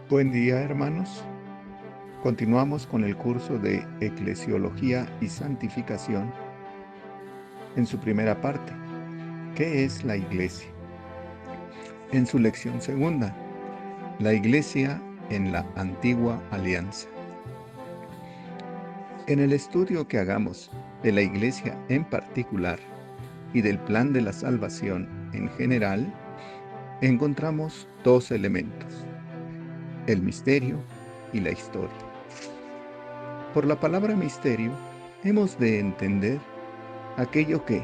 Buen día, hermanos. Continuamos con el curso de Eclesiología y Santificación en su primera parte. ¿Qué es la Iglesia? En su lección segunda, la Iglesia en la Antigua Alianza. En el estudio que hagamos de la Iglesia en particular y del plan de la salvación en general, encontramos dos elementos: el misterio y la historia. Por la palabra misterio, hemos de entender aquello que,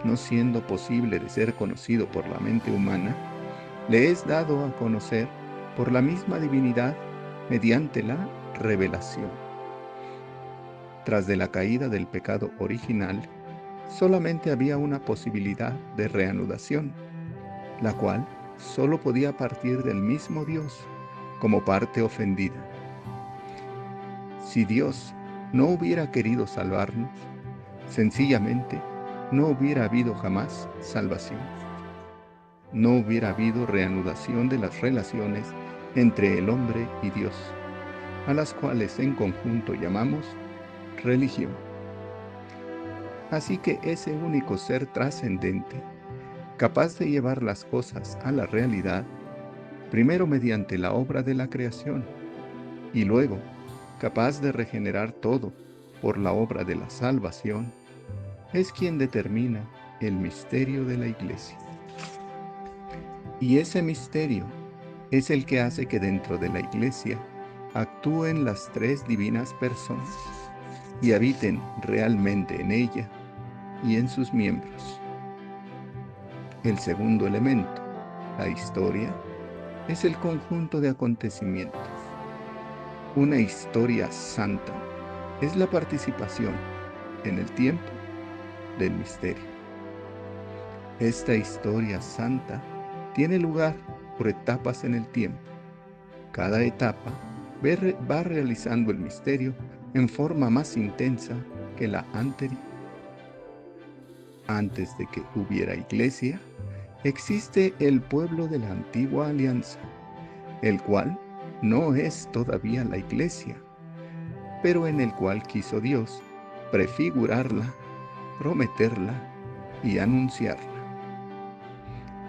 no siendo posible de ser conocido por la mente humana, le es dado a conocer por la misma divinidad mediante la revelación. Tras de la caída del pecado original, solamente había una posibilidad de reanudación, la cual solo podía partir del mismo Dios como parte ofendida. Si Dios no hubiera querido salvarnos, sencillamente no hubiera habido jamás salvación. No hubiera habido reanudación de las relaciones entre el hombre y Dios, a las cuales en conjunto llamamos religión. Así que ese único ser trascendente, capaz de llevar las cosas a la realidad, primero mediante la obra de la creación, y luego capaz de regenerar todo por la obra de la salvación, es quien determina el misterio de la Iglesia. Y ese misterio es el que hace que dentro de la Iglesia actúen las tres divinas personas y habiten realmente en ella y en sus miembros. El segundo elemento, la historia, es el conjunto de acontecimientos. Una historia santa es la participación en el tiempo del misterio. Esta historia santa tiene lugar por etapas en el tiempo. Cada etapa va realizando el misterio en forma más intensa que la anterior. Antes de que hubiera iglesia, existe el pueblo de la antigua alianza, el cual no es todavía la iglesia, pero en el cual quiso Dios prefigurarla, prometerla y anunciarla.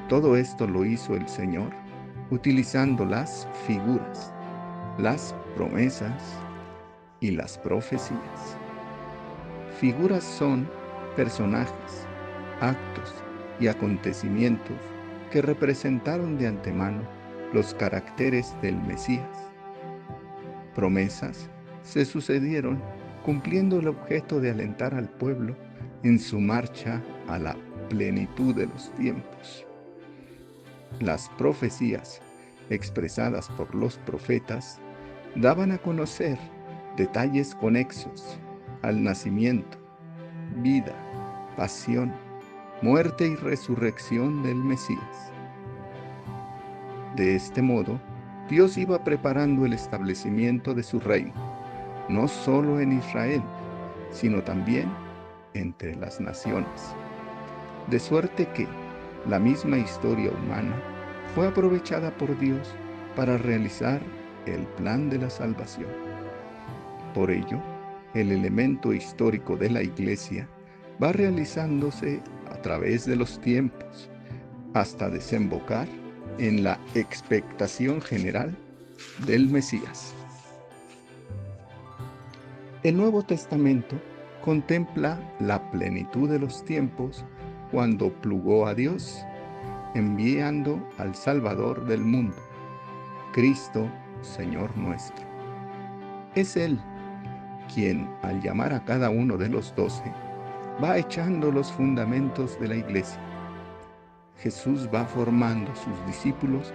Todo esto lo hizo el Señor utilizando las figuras, las promesas y las profecías. Figuras son personajes, actos y acontecimientos que representaron de antemano los caracteres del Mesías. Promesas se sucedieron cumpliendo el objeto de alentar al pueblo en su marcha a la plenitud de los tiempos. Las profecías, expresadas por los profetas, daban a conocer detalles conexos al nacimiento, vida, pasión, muerte y resurrección del Mesías. De este modo, Dios iba preparando el establecimiento de su reino, no solo en Israel, sino también entre las naciones. De suerte que la misma historia humana fue aprovechada por Dios para realizar el plan de la salvación. Por ello, el elemento histórico de la Iglesia va realizándose a través de los tiempos, hasta desembocar en la expectación general del Mesías. El Nuevo Testamento contempla la plenitud de los tiempos cuando plugó a Dios, enviando al Salvador del mundo, Cristo, Señor nuestro. Es Él quien, al llamar a cada uno de los 12, va echando los fundamentos de la Iglesia. Jesús va formando sus discípulos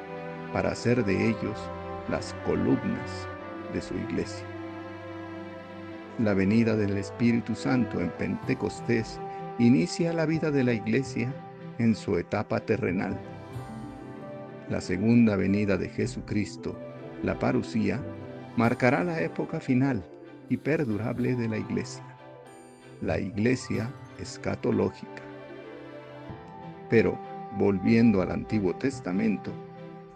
para hacer de ellos las columnas de su Iglesia. La venida del Espíritu Santo en Pentecostés inicia la vida de la Iglesia en su etapa terrenal. La segunda venida de Jesucristo, la parusía, marcará la época final y perdurable de la Iglesia, la Iglesia escatológica. Pero, volviendo al Antiguo Testamento,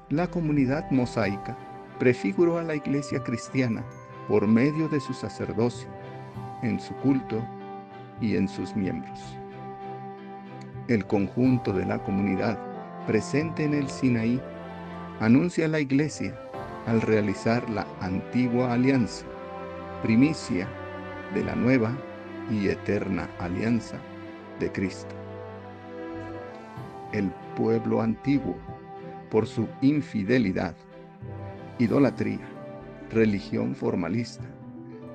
la comunidad mosaica prefiguró a la Iglesia cristiana por medio de su sacerdocio, en su culto y en sus miembros. El conjunto de la comunidad presente en el Sinaí anuncia a la Iglesia al realizar la antigua alianza, primicia de la nueva y eterna alianza de Cristo. El pueblo antiguo, por su infidelidad, idolatría, religión formalista,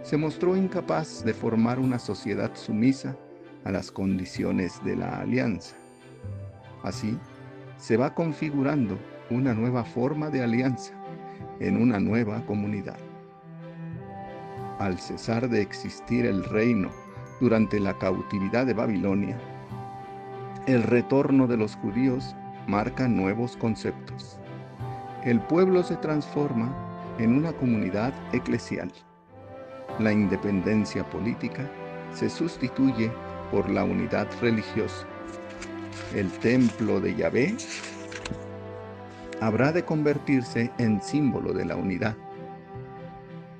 se mostró incapaz de formar una sociedad sumisa a las condiciones de la alianza. Así, se va configurando una nueva forma de alianza en una nueva comunidad. Al cesar de existir el reino durante la cautividad de Babilonia, el retorno de los judíos marca nuevos conceptos. El pueblo se transforma en una comunidad eclesial. La independencia política se sustituye por la unidad religiosa. El templo de Yahvé habrá de convertirse en símbolo de la unidad.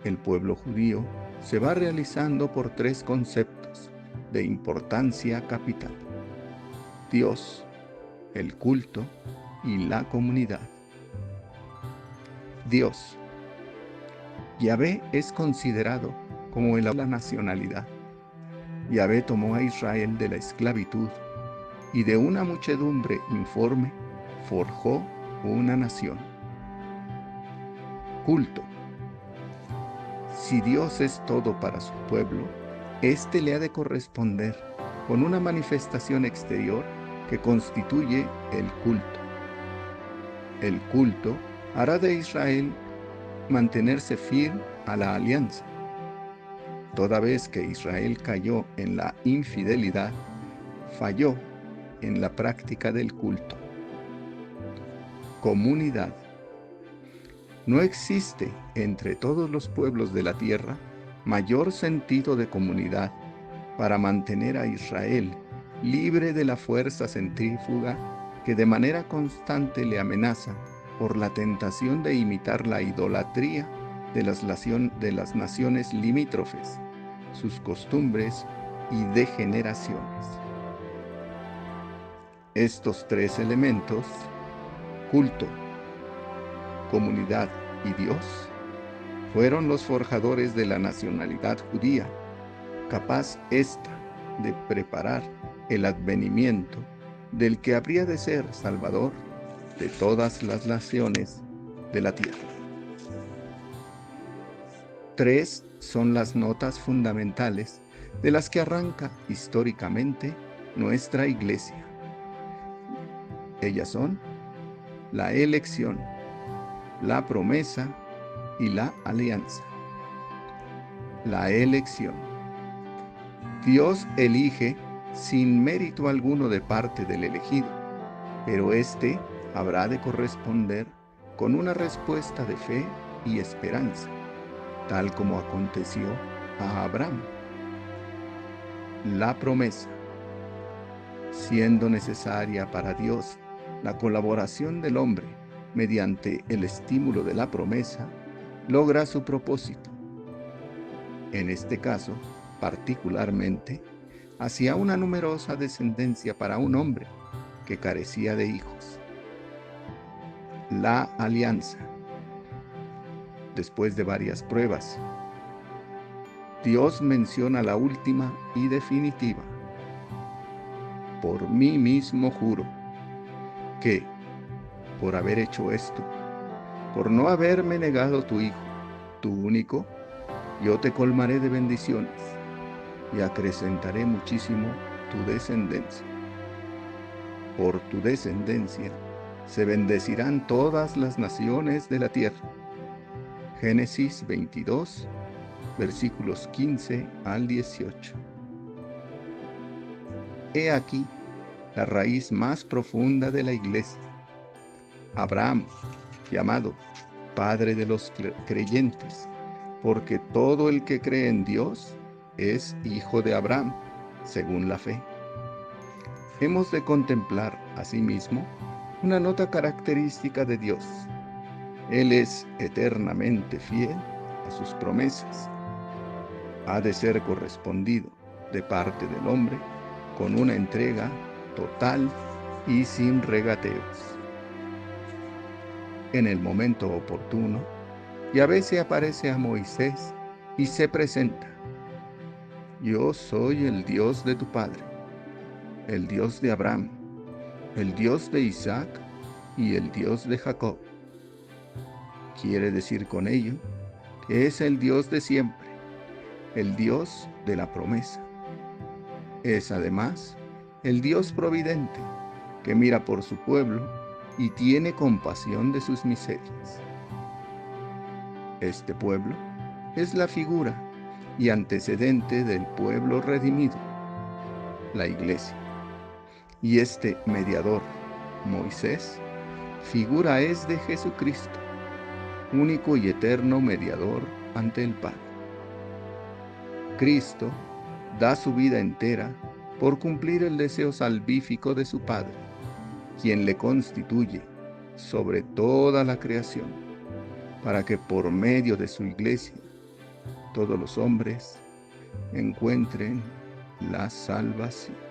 El pueblo judío se va realizando por tres conceptos de importancia capital: Dios, el culto y la comunidad. Dios. Yahvé es considerado como el de la nacionalidad. Yahvé tomó a Israel de la esclavitud y de una muchedumbre informe forjó una nación. Culto. Si Dios es todo para su pueblo, éste le ha de corresponder con una manifestación exterior que constituye el culto. El culto hará de Israel mantenerse fiel a la alianza. Toda vez que Israel cayó en la infidelidad, falló en la práctica del culto. Comunidad. No existe entre todos los pueblos de la tierra mayor sentido de comunidad para mantener a Israel libre de la fuerza centrífuga que de manera constante le amenaza por la tentación de imitar la idolatría de las naciones limítrofes, sus costumbres y degeneraciones. Estos tres elementos, culto, comunidad y Dios, fueron los forjadores de la nacionalidad judía, capaz ésta de preparar el advenimiento del que habría de ser Salvador de todas las naciones de la tierra. Tres son las notas fundamentales de las que arranca históricamente nuestra Iglesia. Ellas son la elección, la promesa y la alianza. La elección. Dios elige sin mérito alguno de parte del elegido, pero éste habrá de corresponder con una respuesta de fe y esperanza, tal como aconteció a Abraham. La promesa. Siendo necesaria para Dios la colaboración del hombre mediante el estímulo de la promesa, logra su propósito. En este caso, particularmente, hacia una numerosa descendencia para un hombre que carecía de hijos. La alianza. Después de varias pruebas, Dios menciona la última y definitiva. Por mí mismo juro que, por haber hecho esto, por no haberme negado tu hijo, tu único, yo te colmaré de bendiciones y acrecentaré muchísimo tu descendencia. Por tu descendencia se bendecirán todas las naciones de la tierra. Génesis 22, versículos 15 al 18. He aquí la raíz más profunda de la Iglesia. Abraham, llamado Padre de los creyentes, porque todo el que cree en Dios es hijo de Abraham, según la fe. Hemos de contemplar, asimismo, una nota característica de Dios. Él es eternamente fiel a sus promesas. Ha de ser correspondido de parte del hombre con una entrega total y sin regateos. En el momento oportuno, Yahvé se aparece a Moisés y se presenta: Yo soy el Dios de tu padre, el Dios de Abraham, el Dios de Isaac y el Dios de Jacob. Quiere decir con ello que es el Dios de siempre, el Dios de la promesa. Es además el Dios providente, que mira por su pueblo y tiene compasión de sus miserias. Este pueblo es la figura y antecedente del pueblo redimido, la Iglesia. Y este mediador, Moisés, figura es de Jesucristo, único y eterno mediador ante el Padre. Cristo da su vida entera por cumplir el deseo salvífico de su Padre, quien le constituye sobre toda la creación, para que por medio de su Iglesia todos los hombres encuentren la salvación.